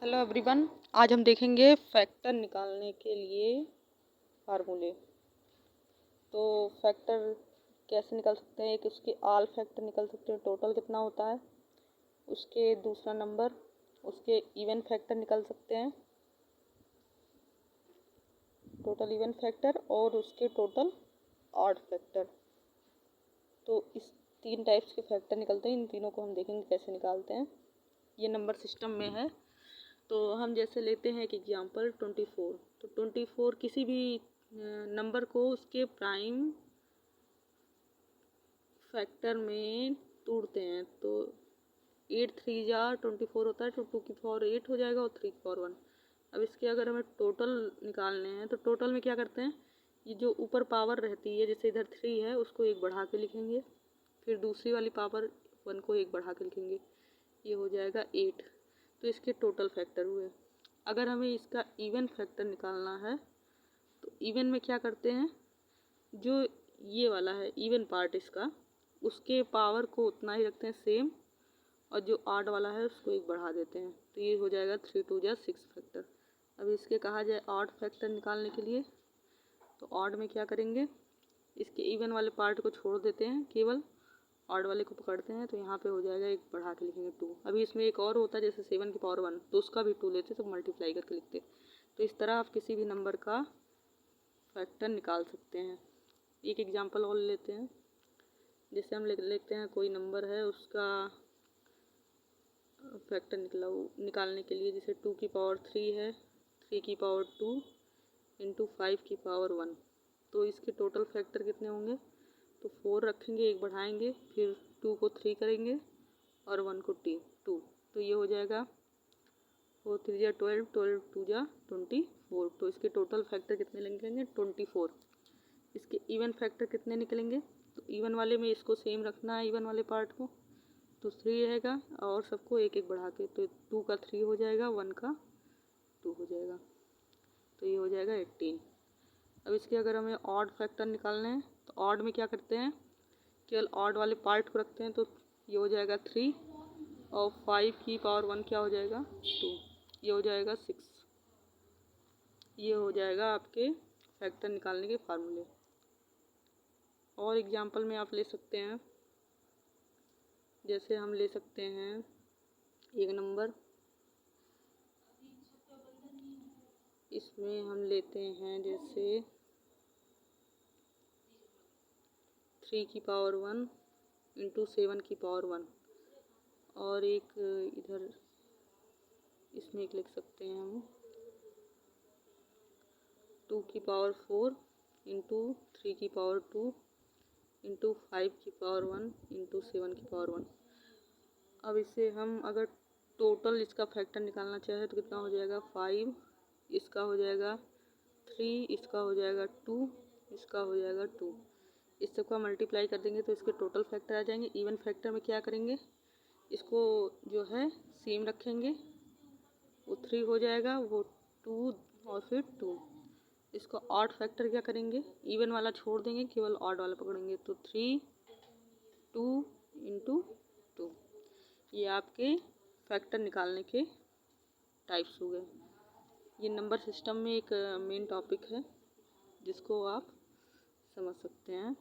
Hello everyone, आज हम देखेंगे फैक्टर निकालने के लिए फार्मूले। तो फैक्टर कैसे निकाल सकते हैं? एक उसके आल फैक्टर निकाल सकते हैं, टोटल कितना होता है। उसके दूसरा नंबर उसके इवन फैक्टर निकाल सकते हैं, टोटल इवन फैक्टर, और उसके टोटल ऑड फैक्टर। तो इस तीन टाइप्स के फैक्टर निकलते हैं। इन तीनों को हम देखेंगे कैसे निकालते हैं। ये नंबर सिस्टम में है। तो हम जैसे लेते हैं एक एग्जांपल 24। तो 24 किसी भी नंबर को उसके प्राइम फैक्टर में तोड़ते हैं तो 8 3 जा 24 होता है। तो 2 की पावर 8 हो जाएगा और 3 की पावर 1। अब इसके अगर हमें टोटल निकालने हैं तो टोटल में क्या करते हैं, ये जो ऊपर पावर रहती है, जैसे इधर 3 है उसको एक बढ़ा के लिखेंगे, फिर दूसरी वाली पावर 1 को एक बढ़ा के लिखेंगे, ये हो जाएगा 8। तो इसके टोटल फैक्टर हुए। अगर हमें इसका इवन फैक्टर निकालना है तो इवन में क्या करते हैं, जो ये वाला है इवन पार्ट इसका, उसके पावर को उतना ही रखते हैं सेम, और जो आड वाला है उसको एक बढ़ा देते हैं। तो ये हो जाएगा 3 2 जा 6 फैक्टर। अब इसके कहा जाए ऑड फैक्टर निकालने के लिए, तो ऑड में क्या करेंगे, इसके इवन वाले पार्ट को छोड़ देते हैं, केवल ऑड वाले को पकड़ते हैं। तो यहाँ पे हो जाएगा एक बढ़ा के लिखेंगे 2। अभी इसमें एक और होता है जैसे 7 की पावर 1, तो उसका भी 2 लेते तो मल्टीप्लाई करके लिखते। तो इस तरह आप किसी भी नंबर का फैक्टर निकाल सकते हैं। एक एग्जांपल और लेते हैं। जैसे हम लेते हैं कोई नंबर है, उसका फैक्टर निकालने के लिए, जैसे 2 की पावर 3 है, 3 की पावर 2 इंटू 5 की पावर 1। तो इसके टोटल फैक्टर कितने होंगे, तो 4 रखेंगे, एक बढ़ाएंगे, फिर 2 को 3 करेंगे और 1 को 2। तो ये हो जाएगा 4 3 जा 12, 12 2 जा 24। तो इसके टोटल फैक्टर कितने निकलेंगे, 24। इसके इवन फैक्टर कितने निकलेंगे, तो इवन वाले में इसको सेम रखना है, इवन वाले पार्ट को, तो 3 रहेगा और सबको एक एक बढ़ा के, तो 2 का 3 हो जाएगा, 1 का 2 हो जाएगा। तो ये हो जाएगा 18। अब इसके अगर हमें ऑड फैक्टर निकालने हैं तो ऑड में क्या करते हैं, केवल ऑड वाले पार्ट को रखते हैं। तो ये हो जाएगा 3 और 5 की पावर 1 क्या हो जाएगा 2, ये हो जाएगा 6। ये हो जाएगा आपके फैक्टर निकालने के फार्मूले। और एग्जांपल में आप ले सकते हैं, जैसे हम ले सकते हैं एक नंबर, इसमें हम लेते हैं जैसे 3 की पावर 1 इंटू 7 की पावर 1, और एक इधर इसमें एक लिख सकते हैं हम 2 की पावर 4 इंटू 3 की पावर 2 इंटू 5 की पावर 1 इंटू 7 की पावर 1। अब इसे हम अगर टोटल इसका फैक्टर निकालना चाहे तो कितना हो जाएगा, 5, इसका हो जाएगा 3, इसका हो जाएगा 2, इसका हो जाएगा 2। इस सबका मल्टीप्लाई कर देंगे तो इसके टोटल फैक्टर आ जाएंगे। इवन फैक्टर में क्या करेंगे, इसको जो है सेम रखेंगे, वो 3 हो जाएगा, वो 2 और फिर 2। इसको ऑड फैक्टर क्या करेंगे, इवन वाला छोड़ देंगे, केवल ऑड वाला पकड़ेंगे, तो 3 2 इंटू 2। ये आपके फैक्टर निकालने के टाइप्स हो गए। ये नंबर सिस्टम में एक मेन टॉपिक है जिसको आप समझ सकते हैं।